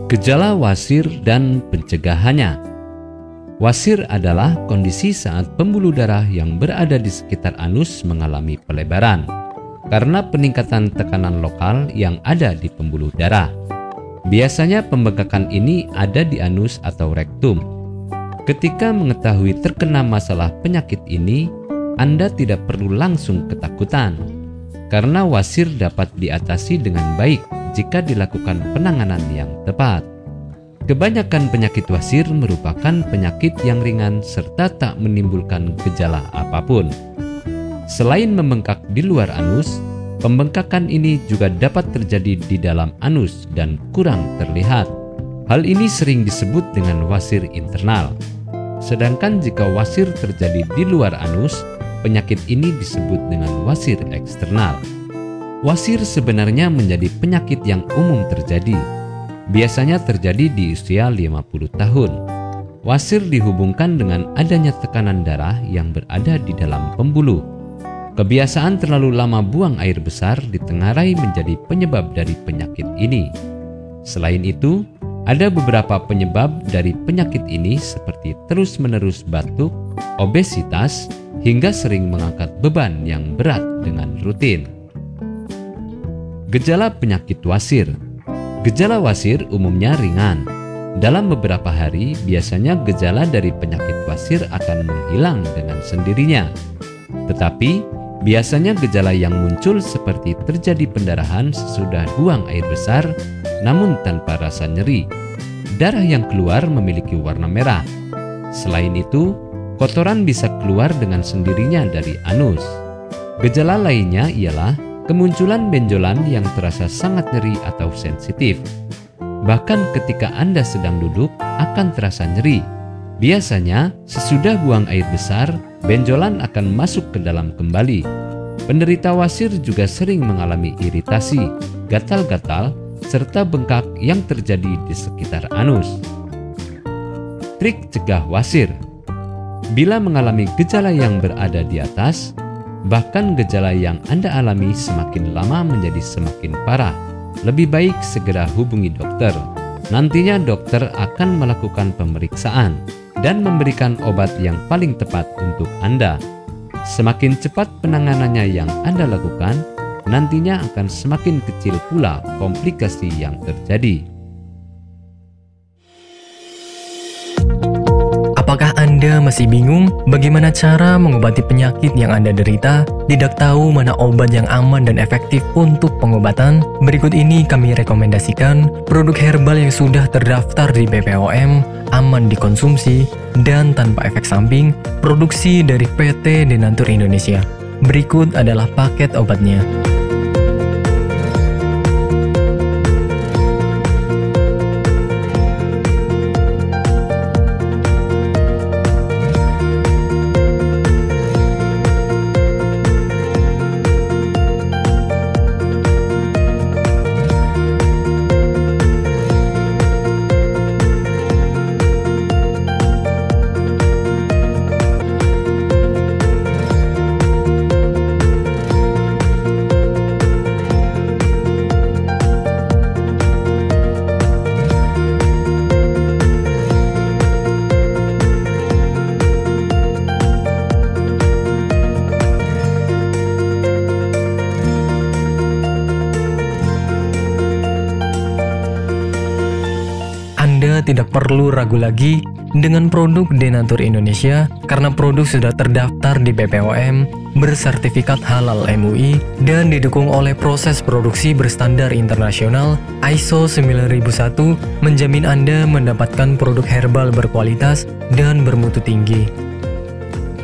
Gejala wasir dan pencegahannya. Wasir adalah kondisi saat pembuluh darah yang berada di sekitar anus mengalami pelebaran karena peningkatan tekanan lokal yang ada di pembuluh darah. Biasanya pembengkakan ini ada di anus atau rektum. Ketika mengetahui terkena masalah penyakit ini, Anda tidak perlu langsung ketakutan, karena wasir dapat diatasi dengan baik jika dilakukan penanganan yang tepat. Kebanyakan penyakit wasir merupakan penyakit yang ringan serta tak menimbulkan gejala apapun. Selain membengkak di luar anus, pembengkakan ini juga dapat terjadi di dalam anus dan kurang terlihat. Hal ini sering disebut dengan wasir internal. Sedangkan jika wasir terjadi di luar anus, penyakit ini disebut dengan wasir eksternal. Wasir sebenarnya menjadi penyakit yang umum terjadi. Biasanya terjadi di usia 50 tahun. Wasir dihubungkan dengan adanya tekanan darah yang berada di dalam pembuluh. Kebiasaan terlalu lama buang air besar ditengarai menjadi penyebab dari penyakit ini. Selain itu, ada beberapa penyebab dari penyakit ini seperti terus-menerus batuk, obesitas, hingga sering mengangkat beban yang berat dengan rutin. Gejala penyakit wasir. Gejala wasir umumnya ringan. Dalam beberapa hari, biasanya gejala dari penyakit wasir akan menghilang dengan sendirinya. Tetapi, biasanya gejala yang muncul seperti terjadi pendarahan sesudah buang air besar, namun tanpa rasa nyeri. Darah yang keluar memiliki warna merah. Selain itu, kotoran bisa keluar dengan sendirinya dari anus. Gejala lainnya ialah kemunculan benjolan yang terasa sangat nyeri atau sensitif. Bahkan ketika Anda sedang duduk akan terasa nyeri. Biasanya sesudah buang air besar, benjolan akan masuk ke dalam kembali. Penderita wasir juga sering mengalami iritasi, gatal-gatal, serta bengkak yang terjadi di sekitar anus. Trik cegah wasir. Bila mengalami gejala yang berada di atas, bahkan gejala yang Anda alami semakin lama menjadi semakin parah, lebih baik segera hubungi dokter. Nantinya dokter akan melakukan pemeriksaan dan memberikan obat yang paling tepat untuk Anda. Semakin cepat penanganannya yang Anda lakukan, nantinya akan semakin kecil pula komplikasi yang terjadi. Apakah Anda masih bingung bagaimana cara mengobati penyakit yang Anda derita? Tidak tahu mana obat yang aman dan efektif untuk pengobatan? Berikut ini kami rekomendasikan produk herbal yang sudah terdaftar di BPOM, aman dikonsumsi, dan tanpa efek samping, produksi dari PT Denatur Indonesia. Berikut adalah paket obatnya. Anda tidak perlu ragu lagi dengan produk Denatur Indonesia karena produk sudah terdaftar di BPOM, bersertifikat halal MUI, dan didukung oleh proses produksi berstandar internasional ISO 9001, menjamin Anda mendapatkan produk herbal berkualitas dan bermutu tinggi.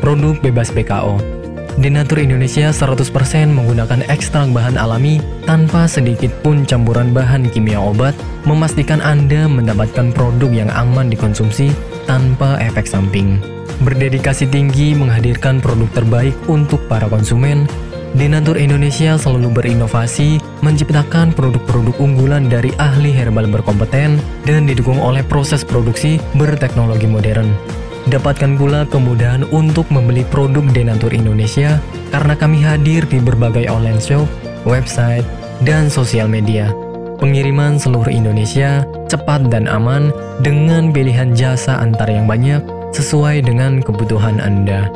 Produk bebas BKO. Denatur Indonesia 100% menggunakan ekstrak bahan alami tanpa sedikit pun campuran bahan kimia obat, memastikan Anda mendapatkan produk yang aman dikonsumsi tanpa efek samping. Berdedikasi tinggi menghadirkan produk terbaik untuk para konsumen, Denatur Indonesia selalu berinovasi, menciptakan produk-produk unggulan dari ahli herbal berkompeten dan didukung oleh proses produksi berteknologi modern. Dapatkan pula kemudahan untuk membeli produk Denatur Indonesia karena kami hadir di berbagai online shop, website, dan sosial media. Pengiriman seluruh Indonesia, cepat dan aman dengan pilihan jasa antar yang banyak sesuai dengan kebutuhan Anda.